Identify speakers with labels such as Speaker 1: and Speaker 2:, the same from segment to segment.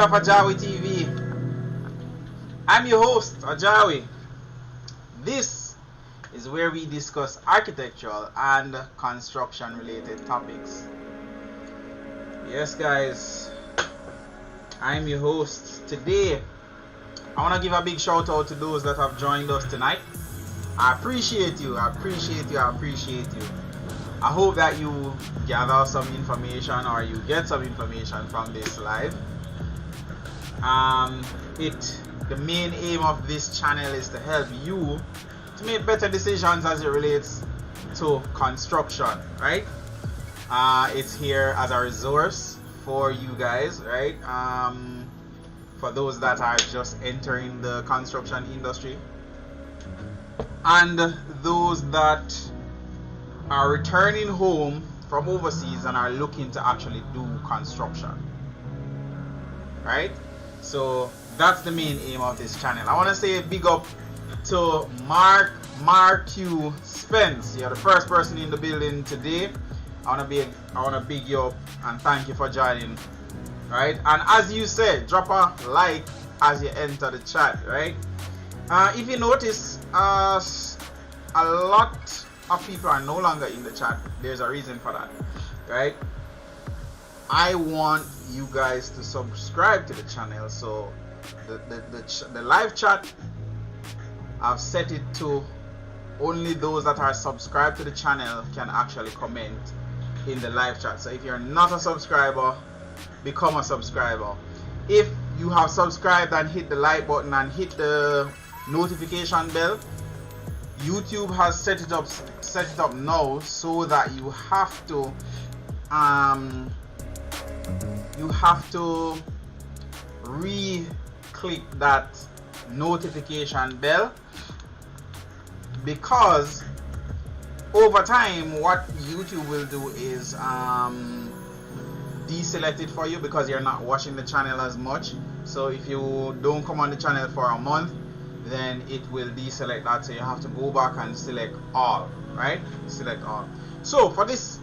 Speaker 1: of AJAWI TV. I'm your host, AJAWI. This is where we discuss architectural and construction related topics. Yes guys, I'm your host. Today, I want to give a big shout out to those that have joined us tonight. I appreciate you, I appreciate you. I hope that you gather some information or you get some information from this live. The main aim of this channel is to help you to make better decisions as it relates to construction, right? It's here as a resource for you guys, right? For those that are just entering the construction industry and those that are returning home from overseas and are looking to actually do construction, right? So that's the main aim of this channel. I want to say a big up to Mark Q Spence. You're the first person in the building today. I want to big you up and thank you for joining, right? And as you said, drop a like as you enter the chat, right? If you notice, a lot of people are no longer in the chat. There's a reason for that, right? I want you guys to subscribe to the channel. So the live chat, I've set it to only those that are subscribed to the channel can actually comment in the live chat. So if you're not a subscriber, become a subscriber. If you have subscribed and hit the like button and hit the notification bell, YouTube has set it up now so that you have to re-click that notification bell, because over time what YouTube will do is deselect it for you because you're not watching the channel as much. So if you don't come on the channel for a month, then it will deselect that, so you have to go back and select all, right? Select all. So for this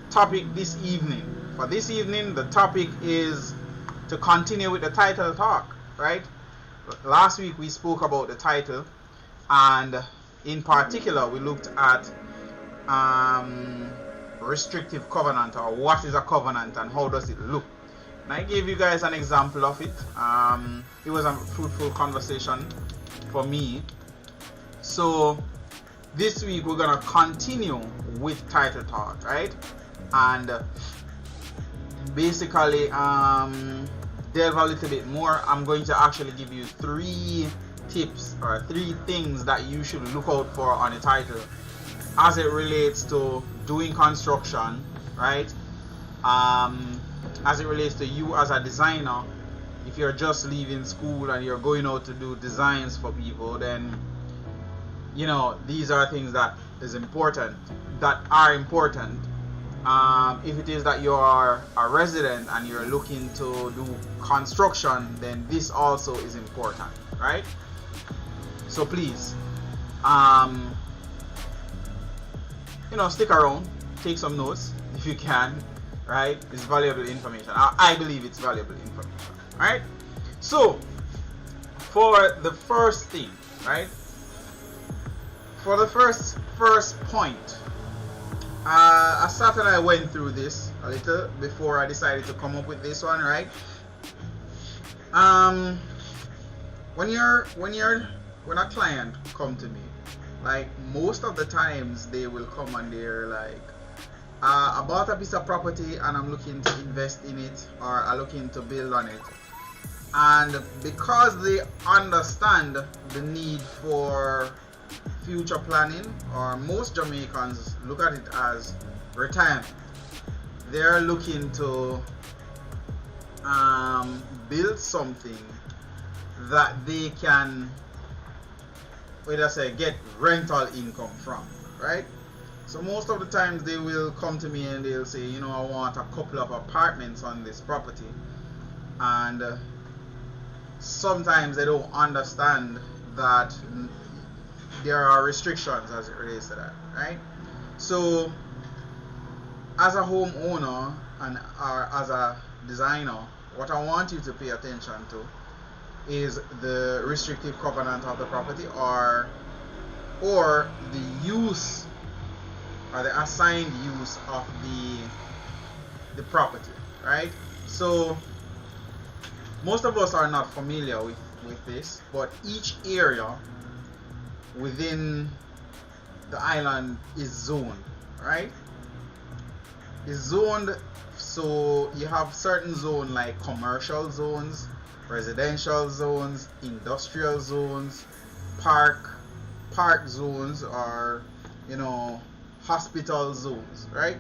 Speaker 1: topic this evening, the topic is to continue with the title talk, right? Last week we spoke about the title, and in particular we looked at restrictive covenant, or what is a covenant and how does it look. And I gave you guys an example of it. It was a fruitful conversation for me. So this week we're gonna continue with title talk, right? And basically delve a little bit more. I'm going to actually give you 3 tips or 3 things that you should look out for on the title as it relates to doing construction, right? As it relates to you as a designer. If you're just leaving school and you're going out to do designs for people, then you know these are things that are important. If it is that you are a resident and you're looking to do construction, then this also is important, right? So please, stick around, take some notes if you can, right? It's valuable information. I believe it's valuable information. Right? So for the first thing, right? For the first point, I sat and I went through this a little before I decided to come up with this one, right? When a client come to me, like most of the times they will come and they're like, I bought a piece of property and I'm looking to invest in it, or I'm looking to build on it. And because they understand the need for future planning, or most Jamaicans look at it as retirement, they're looking to build something that they can, get rental income from, right? So most of the times they will come to me and they'll say, I want a couple of apartments on this property, and sometimes they don't understand that there are restrictions as it relates to that, right? So as a homeowner and as a designer, what I want you to pay attention to is the restrictive covenant of the property, or the use, or the assigned use of the property, right? So most of us are not familiar with this, but each area within the island is zoned, right? Is zoned. So you have certain zones like commercial zones, residential zones, industrial zones, park zones, or hospital zones, right?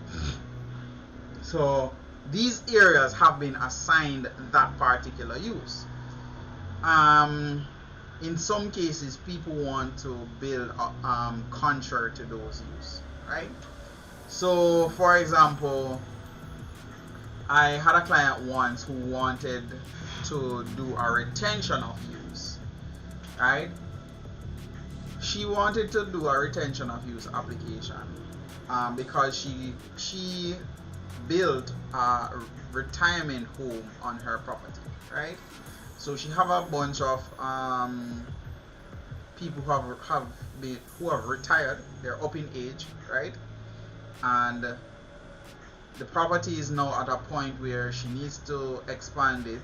Speaker 1: So these areas have been assigned that particular use. In some cases, people want to build contrary to those uses, right? So for example, I had a client once who wanted to do a retention of use, right? She wanted to do a retention of use application because she built a retirement home on her property, right? So she have a bunch of people who have retired. They're up in age, right? And the property is now at a point where she needs to expand it,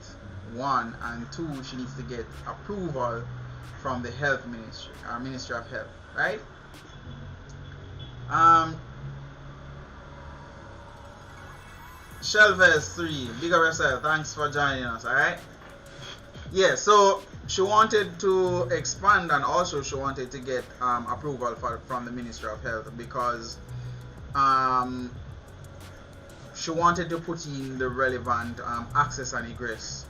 Speaker 1: one, and two, she needs to get approval from the health ministry, or Ministry of Health, right? Shelves 3, big up yourself, thanks for joining us, alright? Yeah, so she wanted to expand, and also she wanted to get approval from the Ministry of Health, because she wanted to put in the relevant access and egress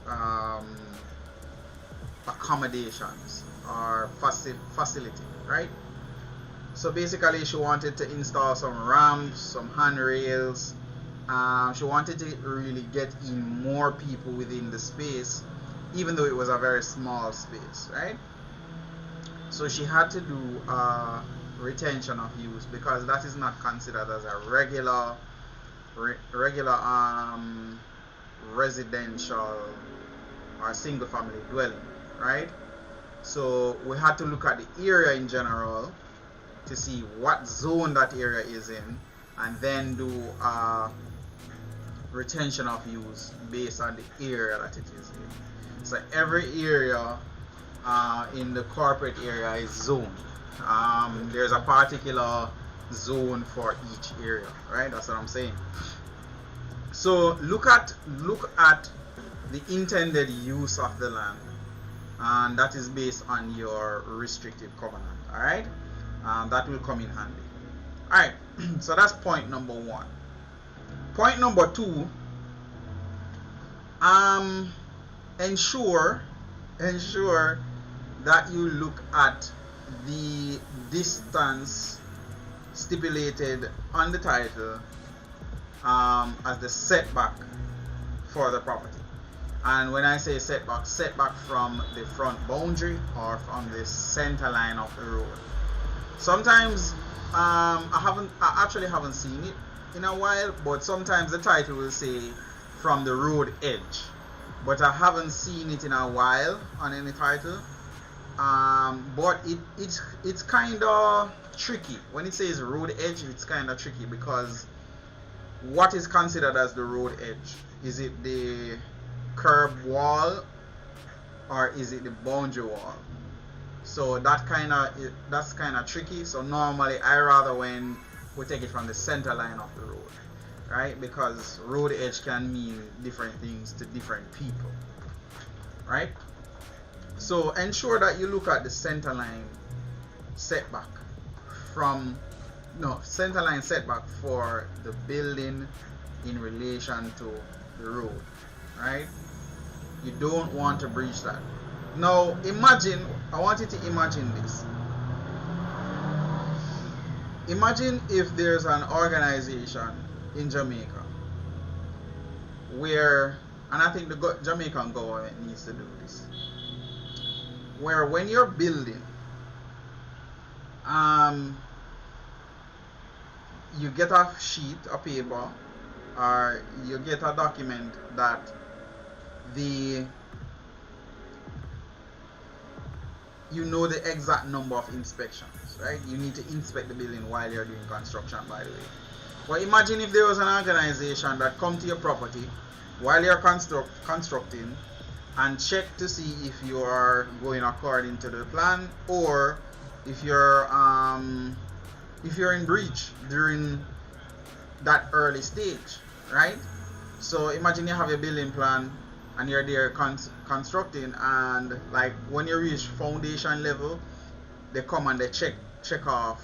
Speaker 1: accommodations or facility, right? So basically she wanted to install some ramps, some handrails. She wanted to really get in more people within the space, even though it was a very small space, right? So she had to do retention of use, because that is not considered as a regular residential or single family dwelling, right? So we had to look at the area in general to see what zone that area is in, and then do retention of use based on the area that it is in. So every area in the corporate area is zoned. There's a particular zone for each area, right? That's what I'm saying. So look at the intended use of the land, and that is based on your restrictive covenant, all right? That will come in handy. All right, so that's point number one. Point number two, ensure that you look at the distance stipulated on the title as the setback for the property. And when I say setback from the front boundary or from the center line of the road. Sometimes I actually haven't seen it in a while, but sometimes the title will say from the road edge, but I haven't seen it in a while on any title. But it's kind of tricky. When it says road edge, it's kind of tricky, because what is considered as the road edge? Is it the curb wall, or is it the boundary wall? So that's kind of tricky. So normally I rather when we take it from the center line of the road, right? Because road edge can mean different things to different people, right? So ensure that you look at the center line setback center line setback for the building in relation to the road, right? You don't want to breach that. Now imagine, I want you to imagine this. Imagine if there's an organization in Jamaica where, and I think the Jamaican government needs to do this, where when you're building, you get a sheet of paper, or you get a document that the exact number of inspections, right? You need to inspect the building while you're doing construction, by the way. But imagine if there was an organization that come to your property while you're constructing and check to see if you are going according to the plan, or if you're in breach during that early stage, right? So imagine you have your building plan and you're there constructing, and like when you reach foundation level, they come and they check off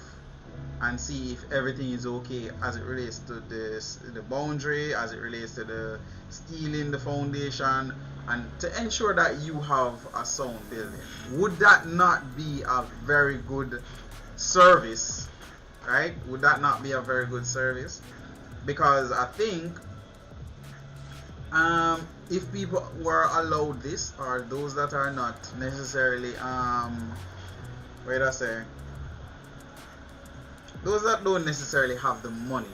Speaker 1: and see if everything is okay as it relates to the boundary, as it relates to the steel in the foundation, and to ensure that you have a sound building. Would that not be a very good service, right? Would that not be a very good service? Because I think if people were allowed this, or those that are not necessarily those that don't necessarily have the money,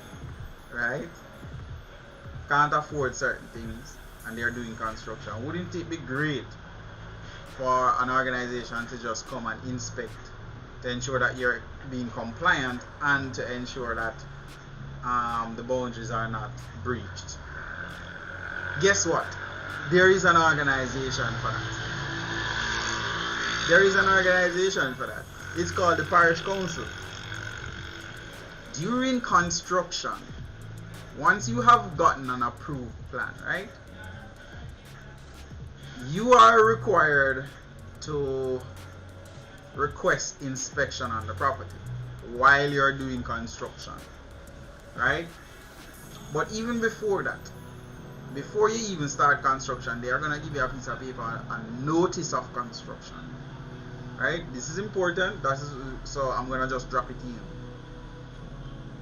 Speaker 1: right, can't afford certain things, and they're doing construction, wouldn't it be great for an organization to just come and inspect to ensure that you're being compliant and to ensure that the boundaries are not breached? Guess what? There is an organization for that. There is an organization for that. It's called the Parish Council. During construction, once you have gotten an approved plan, right, you are required to request inspection on the property while you're doing construction, right? But even before that, before you even start construction, they are going to give you a piece of paper, a notice of construction, right? This is important. So I'm going to just drop it in.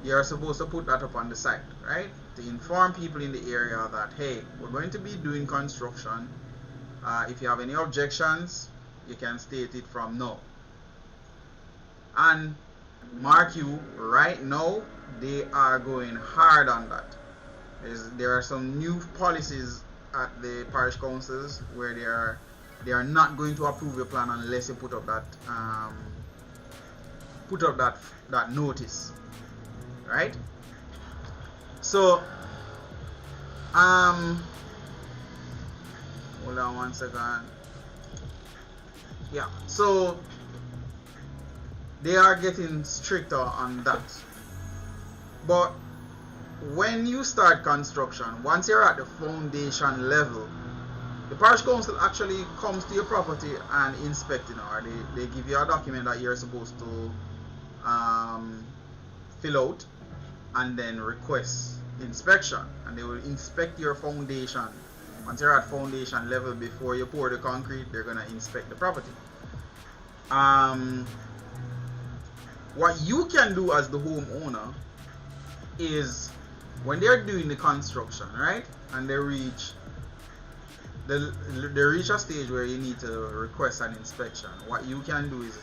Speaker 1: You're supposed to put that up on the site, right, to inform people in the area that, hey, we're going to be doing construction. If you have any objections, you can state it from now. And mark you, right now they are going hard on that. There are some new policies at the parish councils where they are not going to approve your plan unless you put up that notice, right? So hold on one second. Yeah, so they are getting stricter on that. But when you start construction, once you're at the foundation level, the parish council actually comes to your property and inspect it, or they give you a document that you're supposed to fill out and then request inspection, and they will inspect your foundation. Once you're at foundation level, before you pour the concrete, they're going to inspect the property. What you can do as the homeowner is, when they're doing the construction, right, and they reach a stage where you need to request an inspection, what you can do is,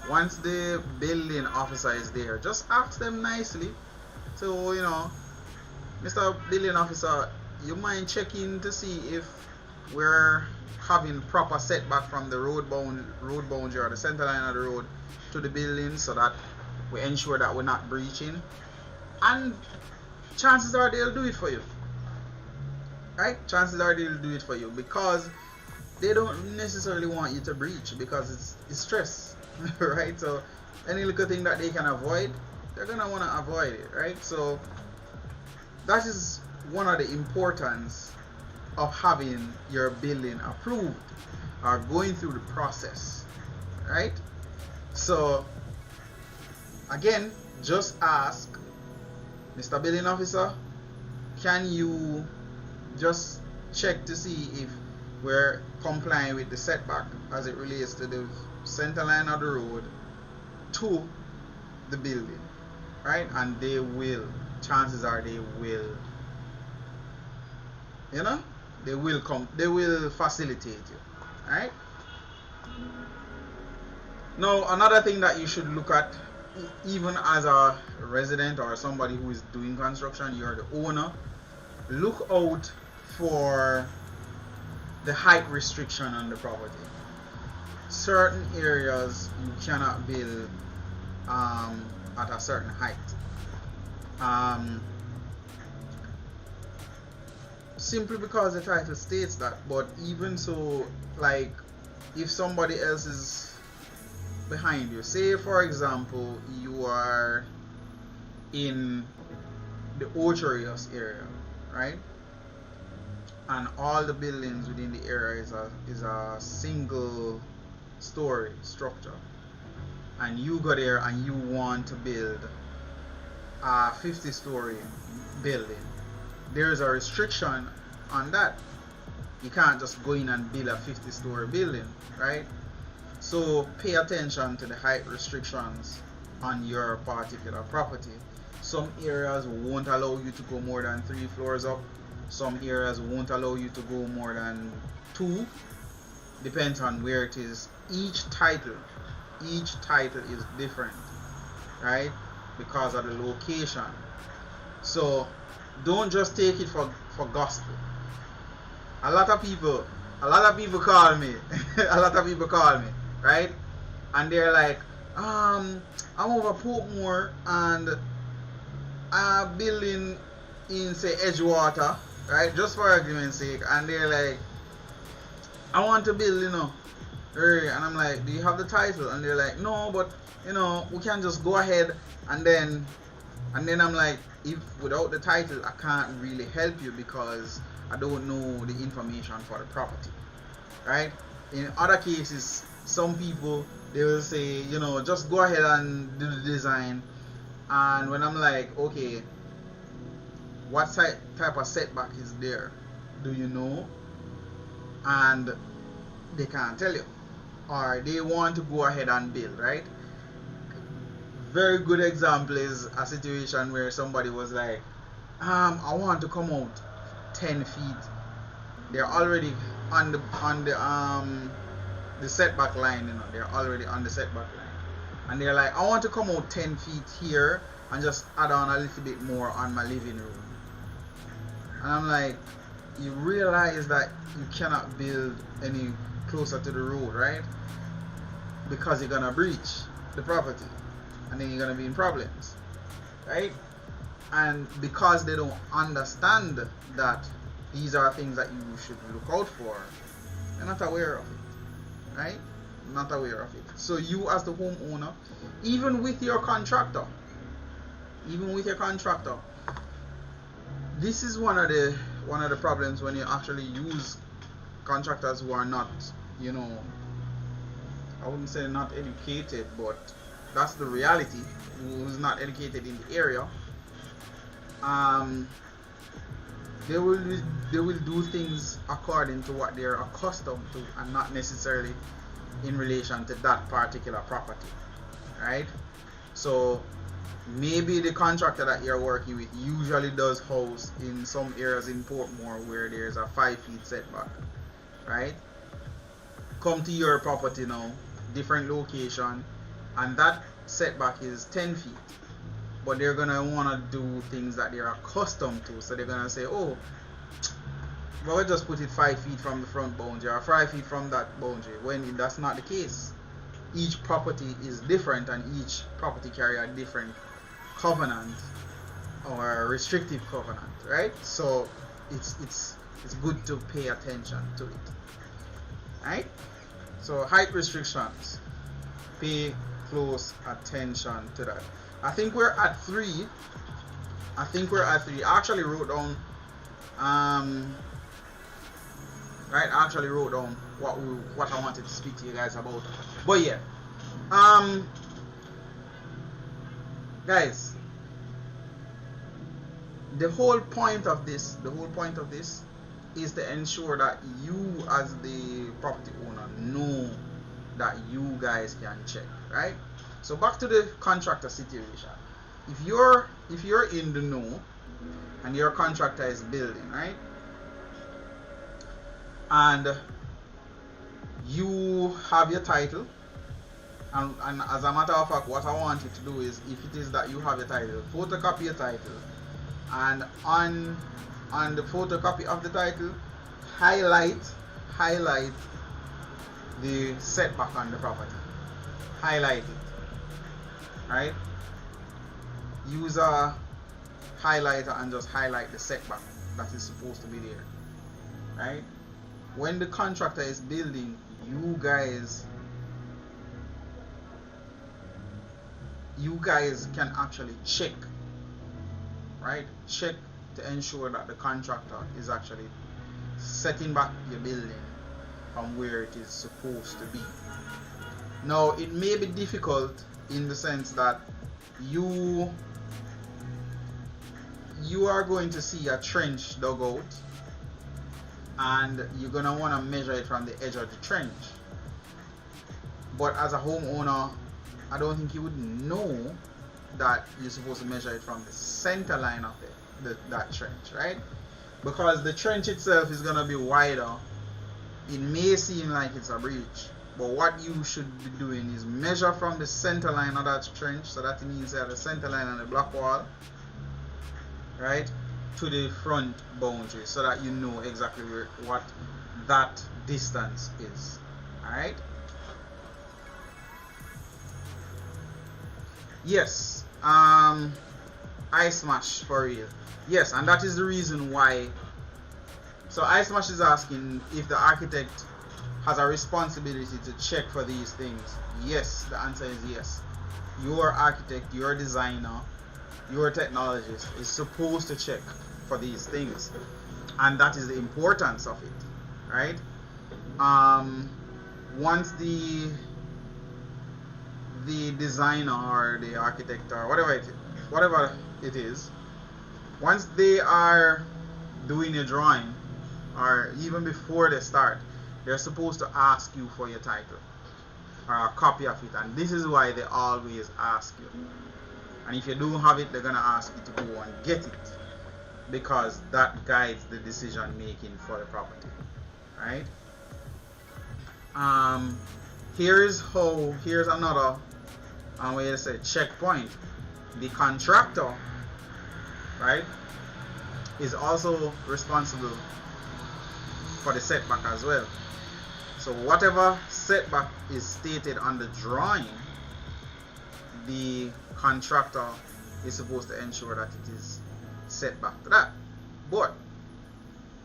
Speaker 1: once the building officer is there, just ask them nicely to, Mr. Building Officer, you mind checking to see if we're having proper setback from the road boundary or the center line of the road to the building, so that we ensure that we're not breaching. And chances are they'll do it for you, right? Chances are they'll do it for you, because they don't necessarily want you to breach, because it's stress, right? So any little thing that they can avoid, they're gonna want to avoid it, right? So that is one of the importance of having your building approved or going through the process, right? So again, just ask, Mr. Building Officer, can you just check to see if we're complying with the setback as it relates to the center line of the road to the building, right? And they will, chances are they will, they will facilitate you, right? Now, another thing that you should look at, even as a resident or somebody who is doing construction, you're the owner, look out for the height restriction on the property. Certain areas you cannot build at a certain height. Simply because the title states that. But even so, like, if somebody else is behind you, say for example you are in the Orcharios area, right, and all the buildings within the area is a single story structure, and you go there and you want to build a 50-story building, there's a restriction on that. You can't just go in and build a 50-story building, right? So pay attention to the height restrictions on your particular property. Some areas won't allow you to go more than 3 floors up. Some areas won't allow you to go more than 2. Depends on where it is. Each title is different, right? Because of the location. So don't just take it for gospel. A lot of people call me a lot of people call me, right, and they're like, I'm over Portmore and I'm building in, say, Edgewater, right, just for argument's sake, and they're like, I want to build, and I'm like, do you have the title? And they're like, no, but we can just go ahead. And then I'm like, if without the title I can't really help you because I don't know the information for the property, right? In other cases, some people, they will say, just go ahead and do the design. And when I'm like, okay, what type of setback is there? Do you know? And they can't tell you, or they want to go ahead and build, right? Very good example is a situation where somebody was like, I want to come out 10 feet. They're already on the setback line, they're already on the setback line, and they're like, I want to come out 10 feet here and just add on a little bit more on my living room. And I'm like, you realize that you cannot build any closer to the road, right? Because you're gonna breach the property and then you're gonna be in problems, right? And because they don't understand that these are things that you should look out for, they're not aware of it, right? Not aware of it. So you as the homeowner, even with your contractor, this is one of the problems when you actually use contractors who are not, I wouldn't say not educated, but that's the reality, who's not educated in the area. They will do things according to what they're accustomed to and not necessarily in relation to that particular property, right? So maybe the contractor that you're working with usually does house in some areas in Portmore where there's a 5 feet setback, right? Come to your property now, different location, and that setback is 10 feet. But they're gonna wanna do things that they're accustomed to. So they're gonna say, oh, well, we'll just put it 5 feet from the front boundary or 5 feet from that boundary, when that's not the case. Each property is different and each property carry a different covenant or restrictive covenant, right? So it's good to pay attention to it, right? So height restrictions, pay close attention to that. I think we're at 3. I actually wrote down right, I actually wrote down what I wanted to speak to you guys about. But yeah, guys, the whole point of this is to ensure that you as the property owner know that you guys can check, right? So back to the contractor situation. If you're in the know and your contractor is building, right, and you have your title, and as a matter of fact, what I want you to do is, if it is that you have your title, photocopy your title, and on the photocopy of the title, highlight highlight the setback on the property. Highlight it. Right? Use a highlighter and just highlight the setback that is supposed to be there. Right? When the contractor is building, you guys can actually check, right? Check to ensure that the contractor is actually setting back your building from where it is supposed to be. Now, it may be difficult in the sense that you are going to see a trench dug out, and you're going to want to measure it from the edge of the trench. But as a homeowner, I don't think you would know that you're supposed to measure it from the center line of that trench, right? Because the trench itself is going to be wider. It may seem like it's a breach, but what you should be doing is measure from the center line of that trench, so that means that the center line on the block wall, right, to the front boundary, so that you know exactly what that distance is. Alright? Yes, ice mash for real. Yes, and that is the reason why. So ice mash is asking if the architect has a responsibility to check for these things. Yes, the answer is yes. Your architect, your designer, your technologist is supposed to check for these things, and that is the importance of it, right? Once the designer or the architect or whatever it is, once they are doing a drawing, or even before they start, they're supposed to ask you for your title or a copy of it, and this is why they always ask you. And if you don't have it, they're gonna ask you to go and get it, because that guides the decision making for the property, right? Here's another way to say checkpoint. The contractor, right, is also responsible for the setback as well. So whatever setback is stated on the drawing, the contractor is supposed to ensure that it is set back to that. But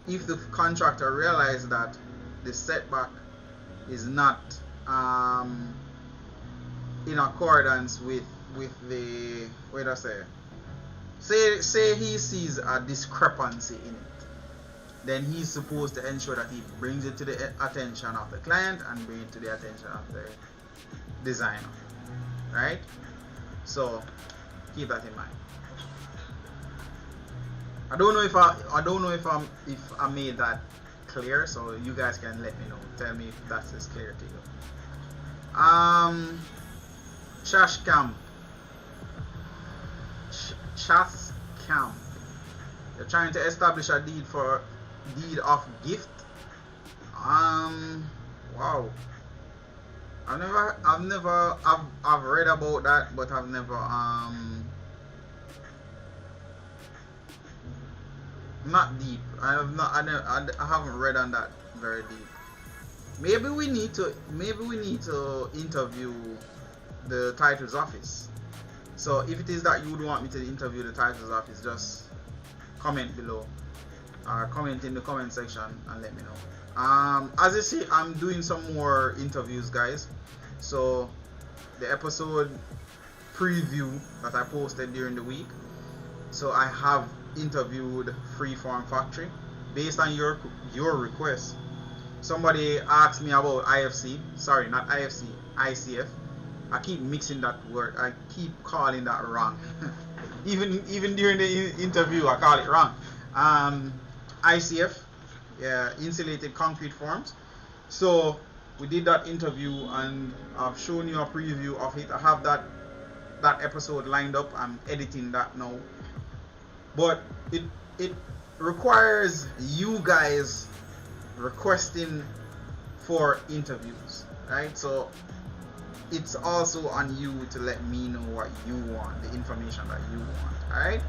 Speaker 1: if the contractor realizes that the setback is not in accordance with the, what I say he sees a discrepancy in it, then he's supposed to ensure that he brings it to the attention of the client and bring it to the attention of the designer, right? So keep that in mind. I don't know if I made that clear, so you guys can let me know. Tell me if that's as clear to you. Trash camp. Trash camp. You're trying to establish a deed of gift. Wow. I've read about that, but I've never not deep. I haven't read on that very deep. Maybe we need to interview the titles office. So if it is that you would want me to interview the titles office, just comment below or comment in the comment section and let me know. As you see, I'm doing some more interviews, guys. So the episode preview that I posted during the week, so I have interviewed Freeform Factory based on your request. Somebody asked me about IFC, sorry, not IFC, ICF. I keep mixing that word. I keep calling that wrong. even during the interview, I call it wrong. ICF, yeah, insulated concrete forms. So we did that interview, and I've shown you a preview of it. I have that episode lined up. I'm editing that now. But it requires you guys requesting for interviews, right? So it's also on you to let me know what you want, the information that you want. All right.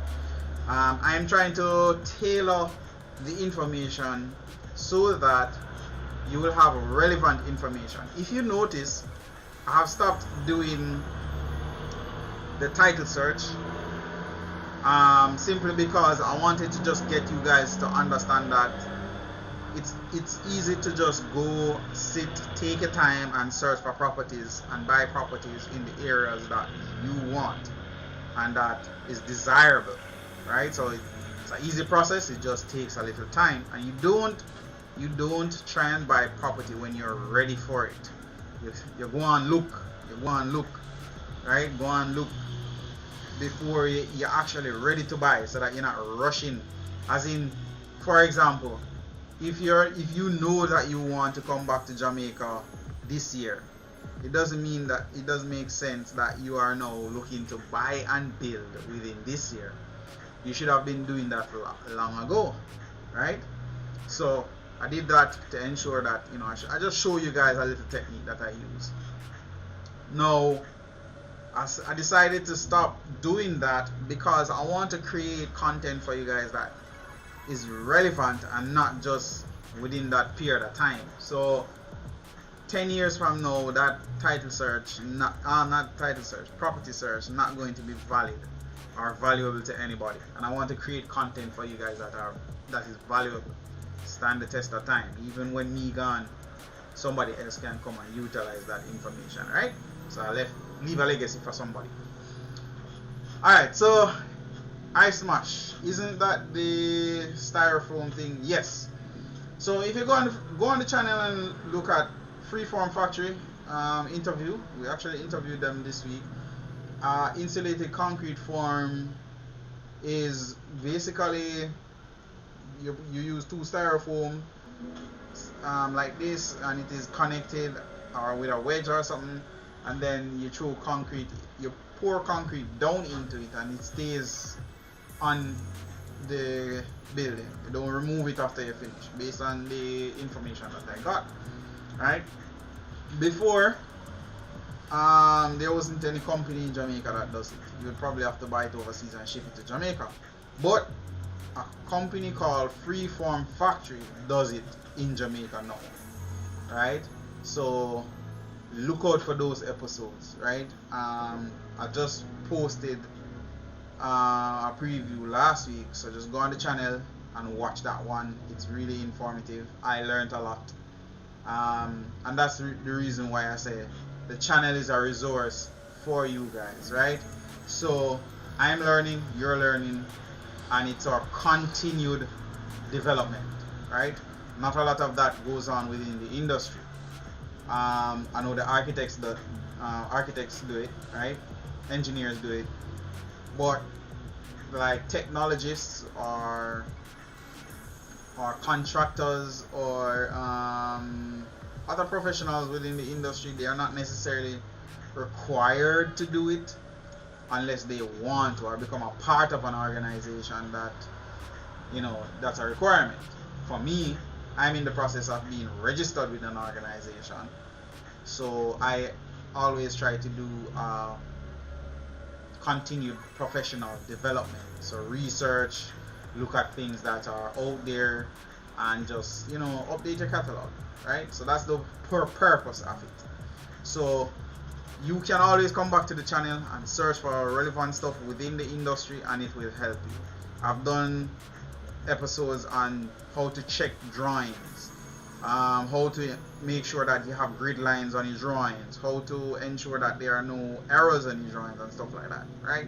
Speaker 1: I'm trying to tailor the information so that you will have relevant information. If you notice, I have stopped doing the title search simply because I wanted to just get you guys to understand that it's easy to just go sit, take your time and search for properties and buy properties in the areas that you want and that is desirable, right? So it's an easy process. It just takes a little time, and you don't try and buy property when you're ready for it. You go and look, right? Go and look before you're actually ready to buy, so that you're not rushing. As in, for example, if you know that you want to come back to Jamaica this year, it doesn't make sense that you are now looking to buy and build within this year. You should have been doing that long ago, right? So I did that to ensure that, you know, I just show you guys a little technique that I use. Now, I decided to stop doing that because I want to create content for you guys that is relevant and not just within that period of time. So 10 years from now, that title search, property search, not going to be valid or valuable to anybody. And I want to create content for you guys that is valuable, stand the test of time. Even when me gone, somebody else can come and utilize that information, right? So I leave a legacy for somebody. Alright, so ice smash, isn't that the styrofoam thing? Yes. So if you go on the channel and look at Freeform Factory interview, we actually interviewed them this week. Insulated concrete form is basically you use two styrofoam like this, and it is connected or with a wedge or something, and then you throw concrete, you pour concrete down into it, and it stays on the building. You don't remove it after you finish, based on the information that I got. Right? Before, there wasn't any company in Jamaica that does it. You would probably have to buy it overseas and ship it to Jamaica. But a company called Freeform Factory does it in Jamaica now. Right? So look out for those episodes. Right? I just posted a preview last week, so just go on the channel and watch that one. It's really informative. I learned a lot. And that's the reason why I say the channel is a resource for you guys, right? So I'm learning, you're learning, and it's our continued development, right? Not a lot of that goes on within the industry. I know the architects do it, right? Engineers do it, but like technologists or contractors or other professionals within the industry, they are not necessarily required to do it unless they want to or become a part of an organization that, you know, that's a requirement. For me, I'm in the process of being registered with an organization, so I always try to do continued professional development. So research, look at things that are out there, and just, you know, update your catalog, right? So that's the purpose of it. So you can always come back to the channel and search for relevant stuff within the industry, and it will help you. I've done episodes on how to check drawings, how to make sure that you have grid lines on your drawings, how to ensure that there are no errors in your drawings and stuff like that, right?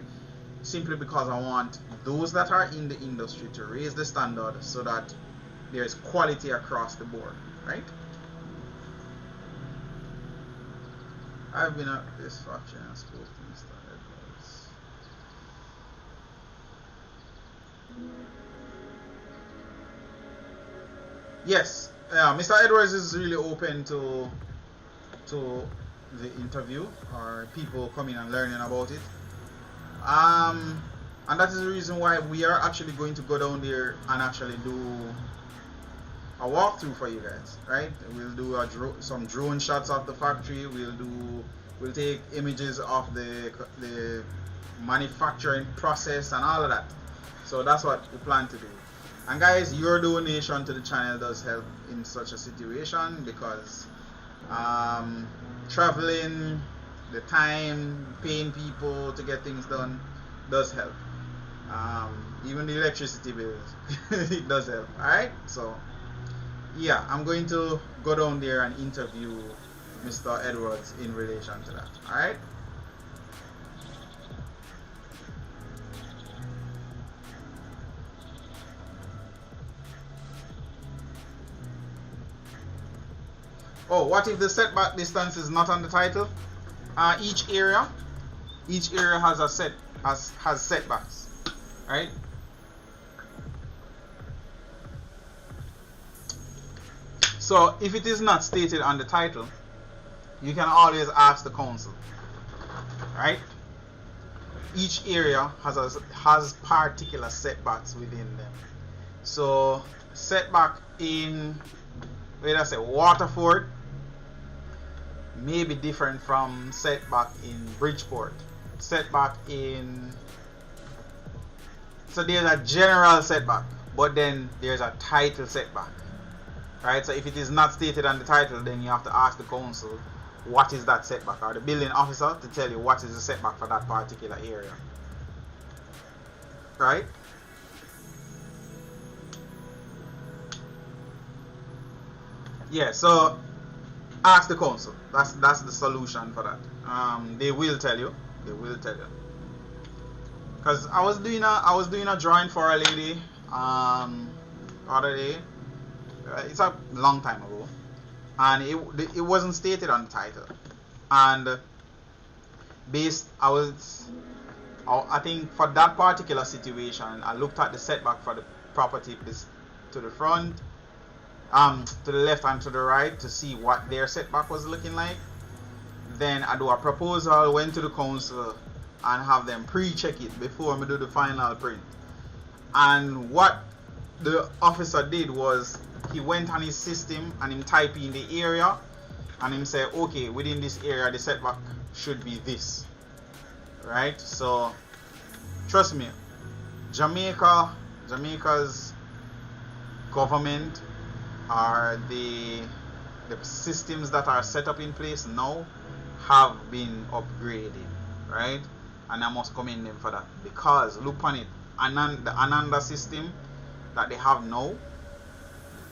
Speaker 1: Simply because I want those that are in the industry to raise the standard so that there's quality across the board, right? I've been at this factory and spoke to Mr. Edwards. Yes, Mr. Edwards is really open to the interview or people coming and learning about it. And that is the reason why we are actually going to go down there and actually do a walkthrough for you guys, right? We'll do some drone shots of the factory. We'll take images of the manufacturing process and all of that. So that's what we plan to do. And guys, your donation to the channel does help in such a situation, because traveling, the time, paying people to get things done does help. Even the electricity bills, it does help. Alright, so yeah, I'm going to go down there and interview Mr. Edwards in relation to that. Alright. Oh, what if the setback distance is not on the title? Each area has a has setbacks, right? So if it is not stated on the title, you can always ask the council, right? Each area has particular setbacks within them. So setback in, where I say, Waterford may be different from setback in Bridgeport. Setback in, so there's a general setback, but then there's a title setback, right? So if it is not stated on the title, then you have to ask the council what is that setback, or the building officer to tell you what is the setback for that particular area, right? Yeah, so ask the council. That's the solution for that. They will tell you. They will tell you. Cause I was doing a drawing for a lady other day. It's a long time ago, and it wasn't stated on the title. And I think for that particular situation, I looked at the setback for the property to the front, to the left and to the right, to see what their setback was looking like. Then I do a proposal, went to the council, and have them pre-check it before I do the final print. And what the officer did was, he went on his system and him type in the area, and him say, okay, within this area the setback should be this, right? So trust me, Jamaica's government, are the systems that are set up in place now have been upgraded, right? And I must commend them for that, because look on it, the Ananda system that they have now,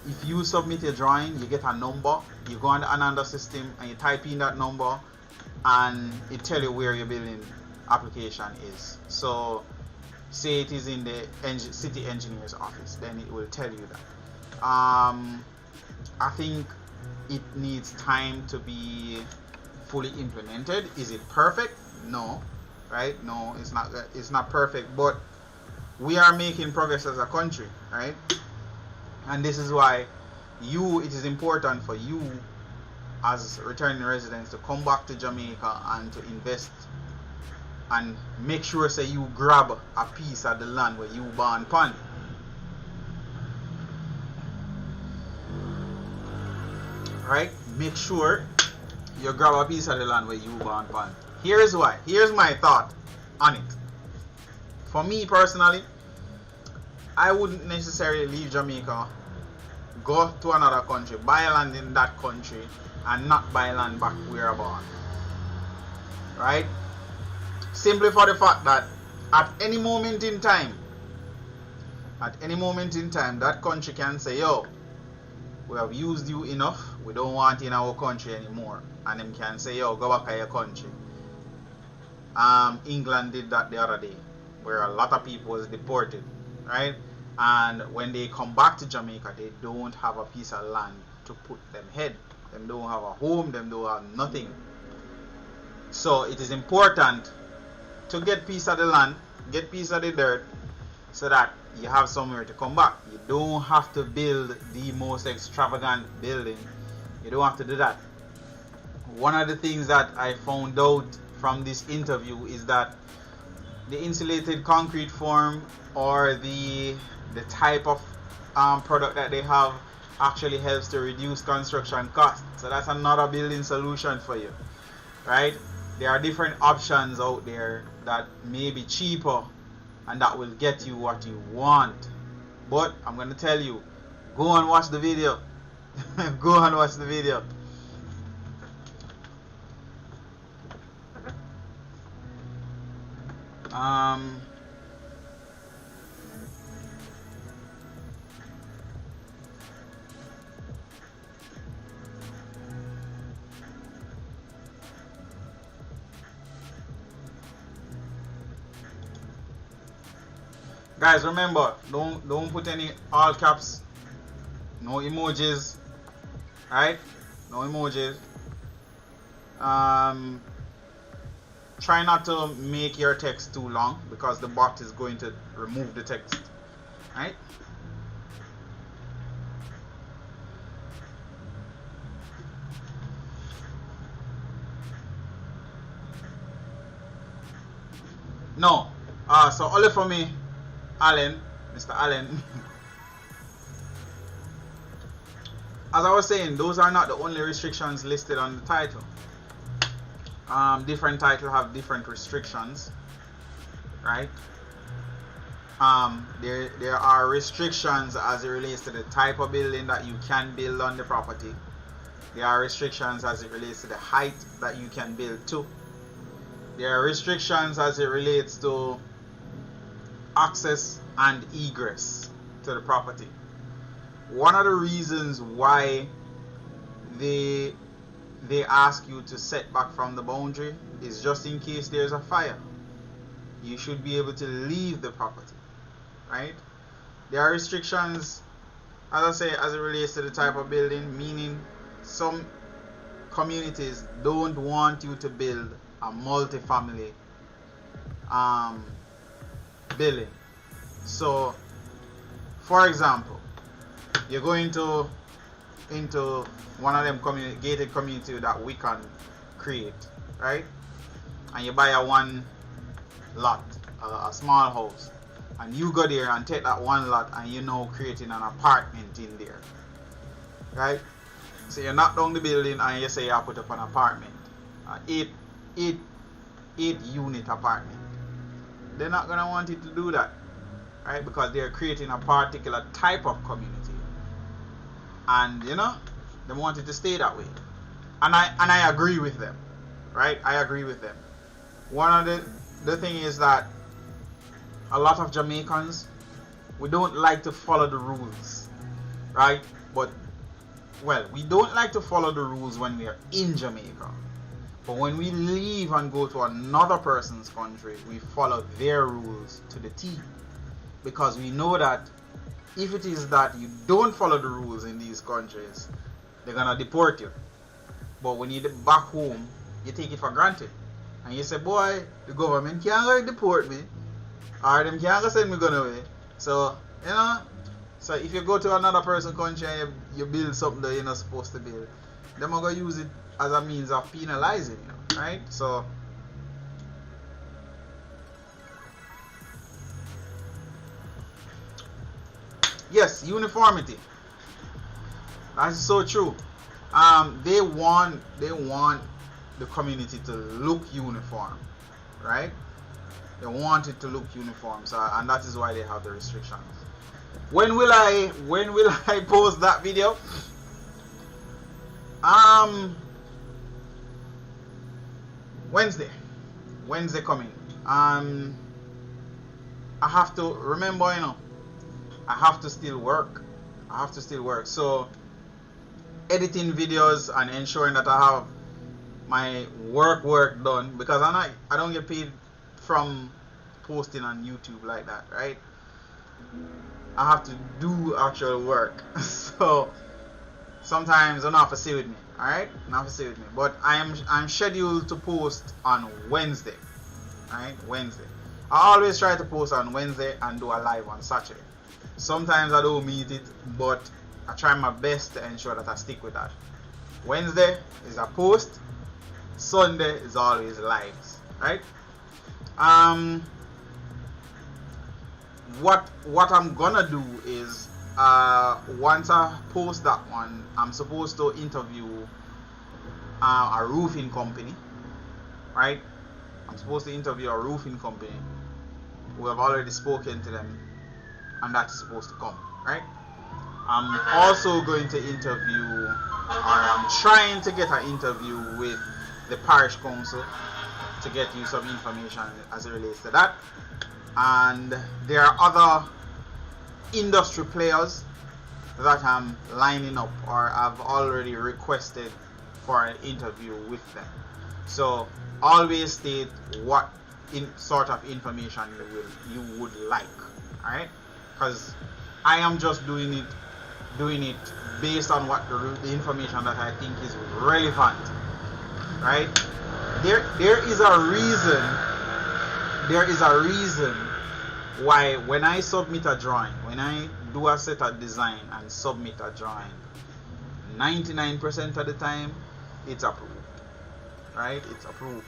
Speaker 1: if you submit a drawing, you get a number, you go on the Ananda system and you type in that number, and it tell you where your building application is. So say it is in the city engineer's office, then it will tell you that. I think it needs time to be fully implemented. Is it perfect? No, right? No, it's not. It's not perfect, but we are making progress as a country, right? And this is why it is important for you as returning residents to come back to Jamaica and to invest and make sure say you grab a piece of the land where you born upon. Right? Make sure you grab a piece of the land where you born upon. Here's why. Here's my thought on it. For me personally, I wouldn't necessarily leave Jamaica, go to another country, buy land in that country, and not buy land back where I born. Right? Simply for the fact that at any moment in time, that country can say, yo, we have used you enough, we don't want you in our country anymore. And them can say, yo, go back to your country. England did that the other day, where a lot of people was deported, right? And when they come back to Jamaica, they don't have a piece of land to put them head. Them don't have a home, them don't have nothing. So it is important to get piece of the land, get piece of the dirt, so that you have somewhere to come back. You don't have to build the most extravagant building. You don't have to do that. One of the things that I found out from this interview is that the insulated concrete form, or the type of product that they have, actually helps to reduce construction costs. So that's another building solution for you, right? There are different options out there that may be cheaper and that will get you what you want, But I'm gonna tell you, go and watch the video. Go and watch the video. Guys, remember, don't put any all caps, no emojis, right? No emojis. Try not to make your text too long because the bot is going to remove the text, right? No. So only for me, Allen, Mr. Allen. As I was saying, those are not the only restrictions listed on the title. Different titles have different restrictions, right? There are restrictions as it relates to the type of building that you can build on the property. There are restrictions as it relates to the height that you can build to. There are restrictions as it relates to access and egress to the property. One of the reasons why they ask you to set back from the boundary is just in case there's a fire. You should be able to leave the property, right? There are restrictions, as I say, as it relates to the type of building, meaning some communities don't want you to build a multi-family building. So, for example, you're going into one of them gated community that we can create, right? And you buy a one lot, a small house, and you go there and take that one lot and you know creating an apartment in there, right? So you knock down the building and you say you put up an apartment, eight unit apartment. They're not gonna want you to do that, right? Because they're creating a particular type of community, and you know they want it to stay that way. And I agree with them, right? I agree with them. One of the thing is that a lot of Jamaicans, we don't like to follow the rules, right? But well, we don't like to follow the rules when we are in Jamaica. But when we leave and go to another person's country, we follow their rules to the T. Because we know that if it is that you don't follow the rules in these countries, they're gonna deport you. But when you get back home, you take it for granted. And you say, boy, the government can't go deport me, or them can't go send me gun away. So, you know, so if you go to another person's country and you build something that you're not supposed to build, they're gonna use it as a means of penalizing you, right? So yes, uniformity. That's so true. They want the community to look uniform, right? They want it to look uniform, so and that is why they have the restrictions. When will I post that video? Wednesday coming. I have to remember, you know, I have to still work. So editing videos and ensuring that I have my work done, because I don't get paid from posting on YouTube like that, right? I have to do actual work. So sometimes you don't have to stay with me, alright? You don't have to stay with me. But I'm scheduled to post on Wednesday. Alright? Wednesday. I always try to post on Wednesday and do a live on Saturday. Sometimes I don't meet it, but I try my best to ensure that I stick with that. Wednesday is a post, Sunday is always lives, right? What I'm gonna do is once I post that one, I'm supposed to interview a roofing company, right? I'm supposed to interview a roofing company. We have already spoken to them, and that's supposed to come, right? I'm also going to interview, or I'm trying to get an interview with the parish council to get you some information as it relates to that. And there are other industry players that I'm lining up, or I've already requested for an interview with them. So always state what sort of information you would like, alright? Because I am just doing it based on what the information that I think is relevant, right? There is a reason why when I submit a drawing, when I do a set of design and submit a drawing, 99% of the time it's approved, right? It's approved,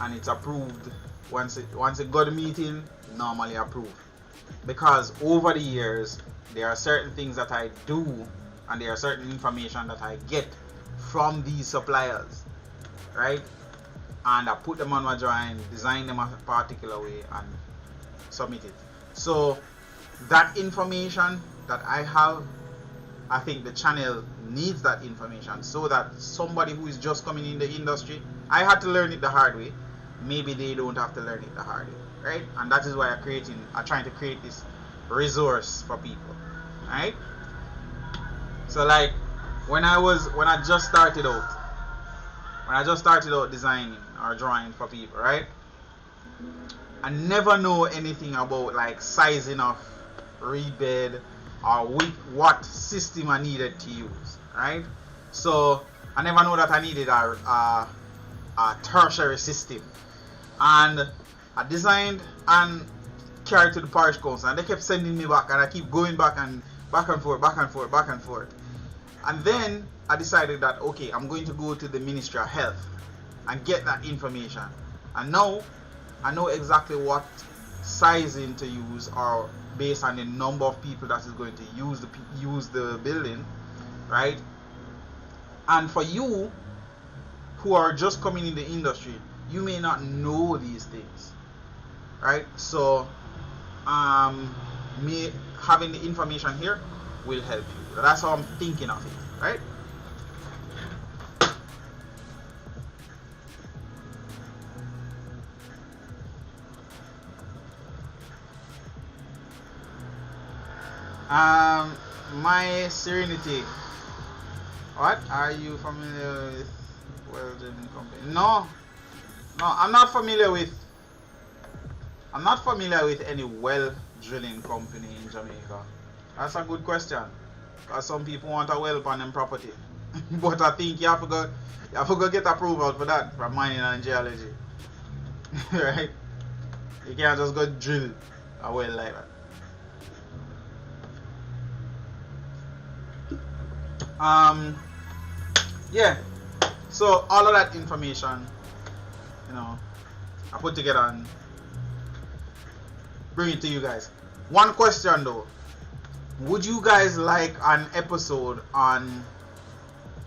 Speaker 1: and it's approved once it got a meeting, normally approved, because over the years there are certain things that I do and there are certain information that I get from these suppliers, right? And I put them on my drawing, design them a particular way, and submit it. So that information that I have, I think the channel needs that information so that somebody who is just coming in the industry, I had to learn it the hard way, maybe they don't have to learn it the hard way, right? And that is why I'm trying to create this resource for people, right? So like when I just started out designing or drawing for people, right? I never know anything about like sizing of rebed or what system I needed to use, right? So I never know that I needed a tertiary system, and I designed and carried to the parish council, and they kept sending me back, and I keep going back and forth, and then I decided that okay, I'm going to go to the Ministry of Health and get that information, and now I know exactly what sizing to use, or based on the number of people that is going to use the building, right? And for you who are just coming in the industry, you may not know these things, right? So me having the information here will help you. That's how I'm thinking of it, right? My Serenity. What? Are you familiar with welding company? No, I'm not familiar with any well drilling company in Jamaica. That's a good question, because some people want a well on them property, but I think you have to go get approval for that from mining and geology, right? You can't just go drill a well like that. Yeah, so all of that information, I put together and bring it to you guys. One question though, would you guys like an episode on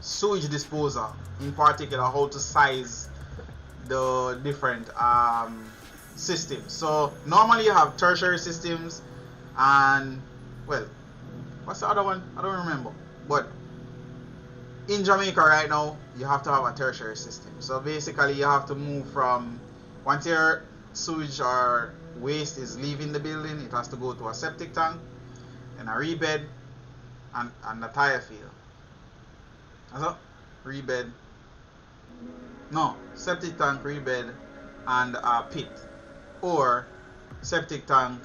Speaker 1: sewage disposal, in particular how to size the different systems? So normally you have tertiary systems, and well, what's the other one? I don't remember, but in Jamaica right now, you have to have a tertiary system. So basically, you have to move from, once your sewage or waste is leaving the building, it has to go to a septic tank, and a rebed, and a tire field. So, rebed, no, septic tank, rebed, and a pit, or septic tank,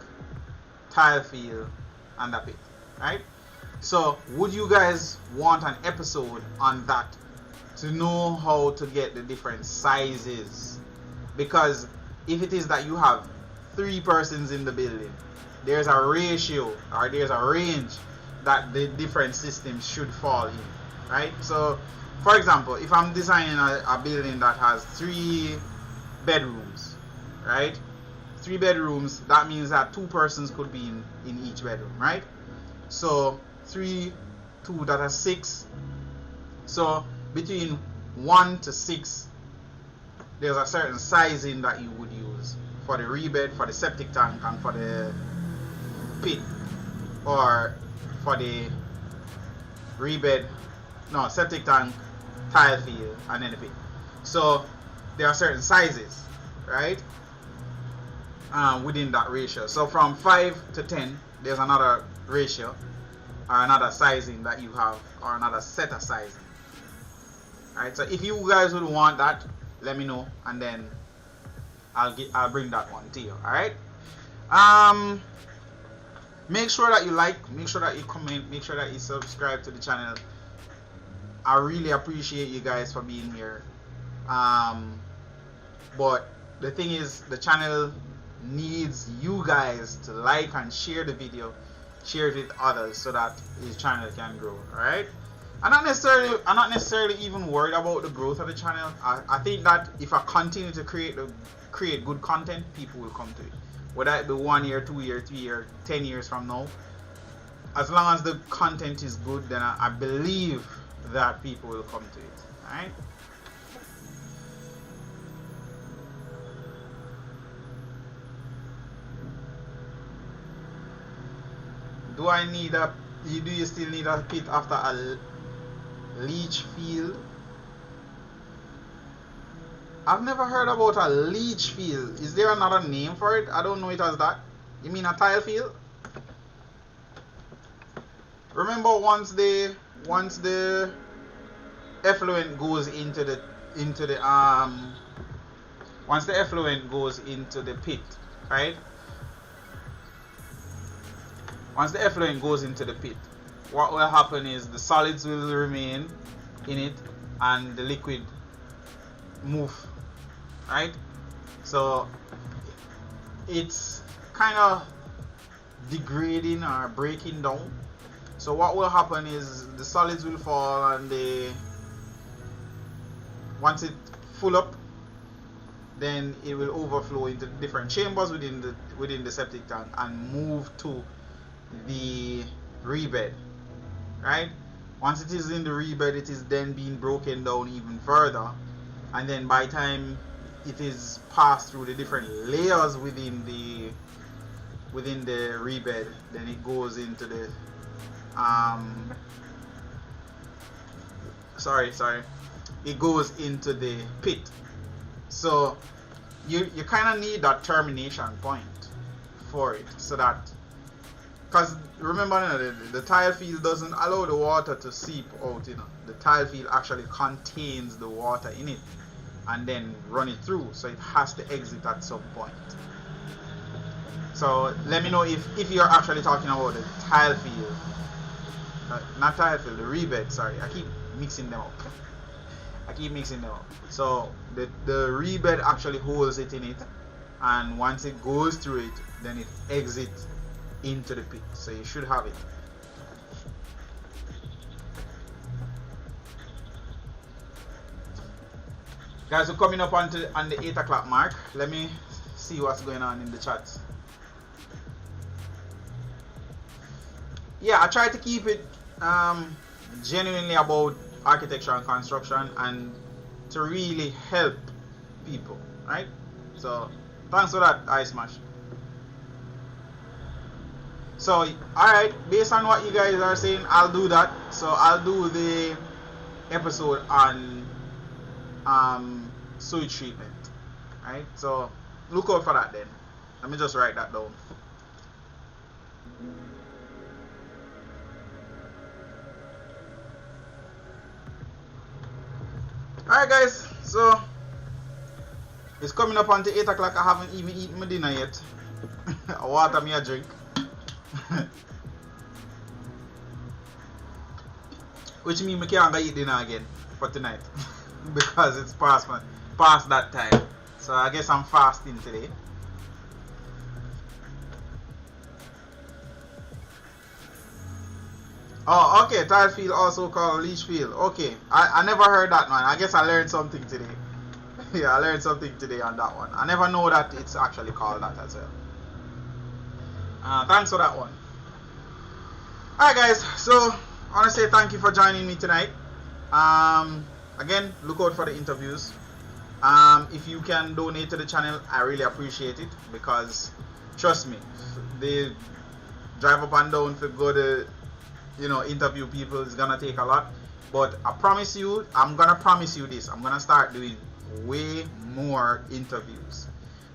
Speaker 1: tile field, and a pit, right? So would you guys want an episode on that, to know how to get the different sizes? Because if it is that you have 3 persons in the building, there's a ratio, or there's a range that the different systems should fall in, right? So for example, if I'm designing a building that has 3 bedrooms, right? 3 bedrooms, that means that 2 persons could be in each bedroom, right? So 3, 2, that are 6. So between 1 to 6, there's a certain sizing that you would use for the rebed, for the septic tank, and for the pit, or for the rebed, no, septic tank, tile field, and then the pit. So there are certain sizes, right, within that ratio. So from 5 to 10, there's another ratio or another sizing that you have, or another set of sizing. Alright, so if you guys would want that, let me know, and then I'll bring that one to you. Alright. Make sure that you like, make sure that you comment, make sure that you subscribe to the channel. I really appreciate you guys for being here. But the thing is, the channel needs you guys to like and share the video, share it with others, so that his channel can grow. Alright. I'm not necessarily even worried about the growth of the channel. I think that if I continue to create good content, people will come to it. Whether it be 1 year, 2 year, 3 year, 10 years from now, as long as the content is good, then I believe that people will come to it. Alright? Do you still need a pit after a leach field? I've never heard about a leach field. Is there another name for it? I don't know it as that. You mean a tile field? Remember, once the effluent goes into the once the effluent goes into the pit, right? Once the effluent goes into the pit, what will happen is the solids will remain in it and the liquid move, right? So it's kind of degrading or breaking down. So what will happen is the solids will fall, and once it full up, then it will overflow into different chambers within the septic tank and move to the rebed, right? Once it is in the rebed, it is then being broken down even further, and then by the time it is passed through the different layers within the rebed, then it goes into the it goes into the pit. So you kind of need that termination point for it, so that, because remember, the tile field doesn't allow the water to seep out. The tile field actually contains the water in it and then run it through, so it has to exit at some point. So let me know if you're actually talking about the tile field, not tile field, the rebed. Sorry, I keep mixing them up. So the rebed actually holds it in it, and once it goes through it, then it exits into the pit. So you should have it. Guys, we're coming up on the 8 o'clock mark. Let me see what's going on in the chats. Yeah, I try to keep it genuinely about architecture and construction, and to really help people, right? So thanks for that, I Smash. So alright, based on what you guys are saying, I'll do that. So I'll do the episode on sewage treatment, right? So look out for that then. Let me just write that down. Alright guys, so it's coming up until 8 o'clock. I haven't even eaten my dinner yet. Water me a drink. Which means I can't eat dinner again for tonight. Because it's past that time. So I guess I'm fasting today. Oh, okay. Tile field also called leach field. Okay. I never heard that, man. I guess I learned something today. Yeah, I learned something today on that one. I never know that it's actually called that as well. Thanks for that one. Alright guys, so I want to say thank you for joining me tonight. Again, look out for the interviews. If you can donate to the channel, I really appreciate it, because trust me, drive up and down to go to, you know, interview people is gonna take a lot. But I promise you, I'm gonna promise you this, I'm gonna start doing way more interviews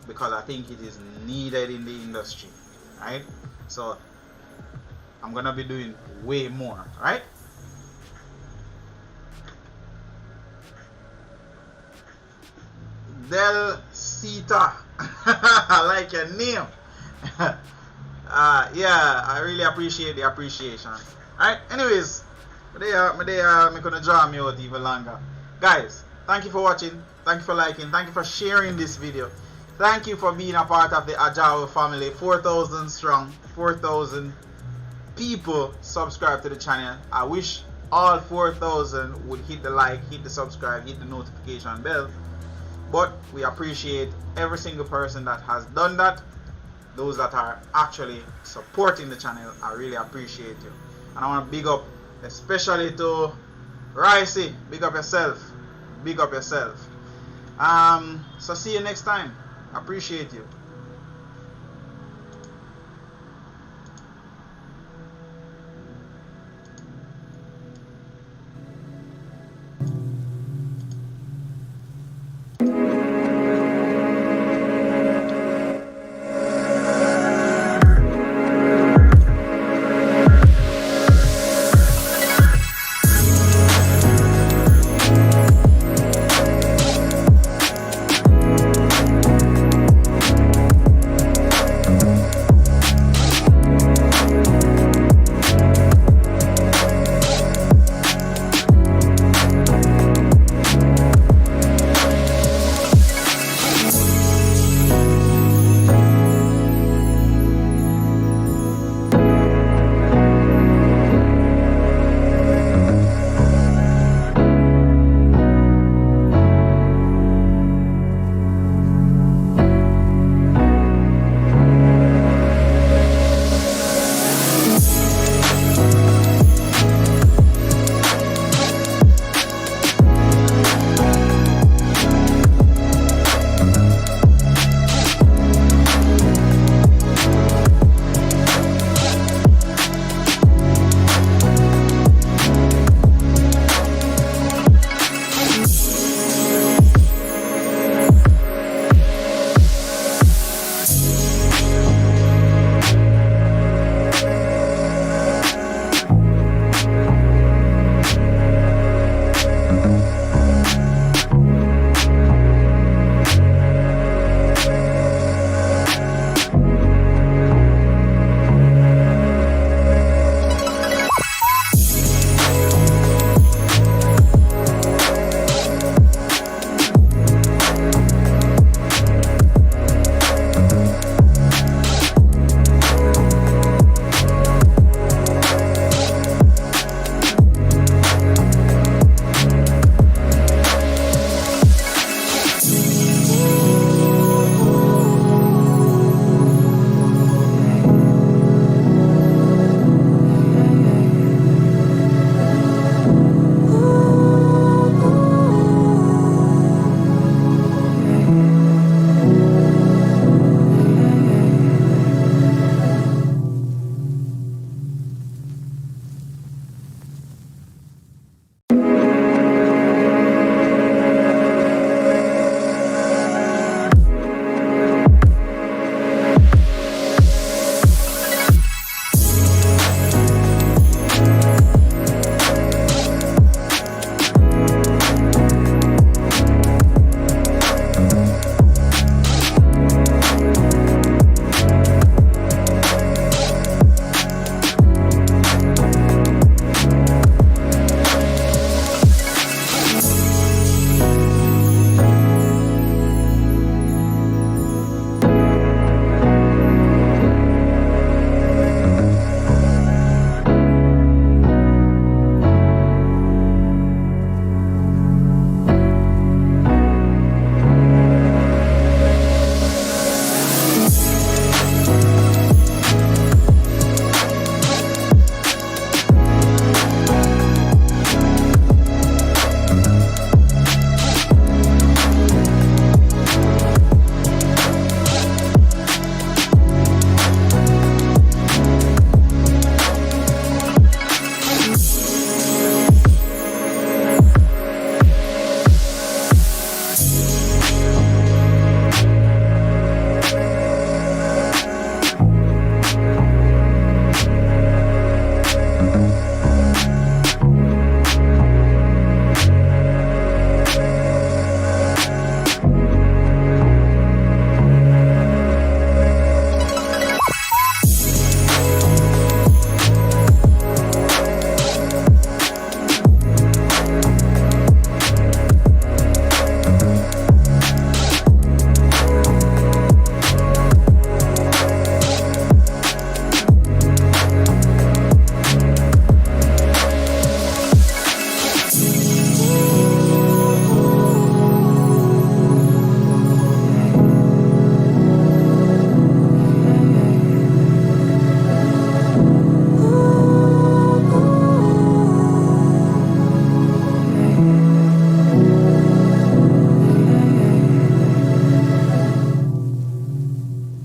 Speaker 1: because I think it is needed in the industry, right? So I'm gonna be doing way more, right? Del Sita, I like your name. Yeah, I really appreciate the appreciation. Alright, anyways, I'm gonna draw me out even longer. Guys, thank you for watching, thank you for liking, thank you for sharing this video. Thank you for being a part of the AJAWI family. 4,000 strong, 4,000 people subscribe to the channel. I wish all 4,000 would hit the like, hit the subscribe, hit the notification bell. But we appreciate every single person that has done that. Those that are actually supporting the channel, I really appreciate you. And I want to big up especially to Ricey. Big up yourself. Big up yourself. So see you next time. Appreciate you.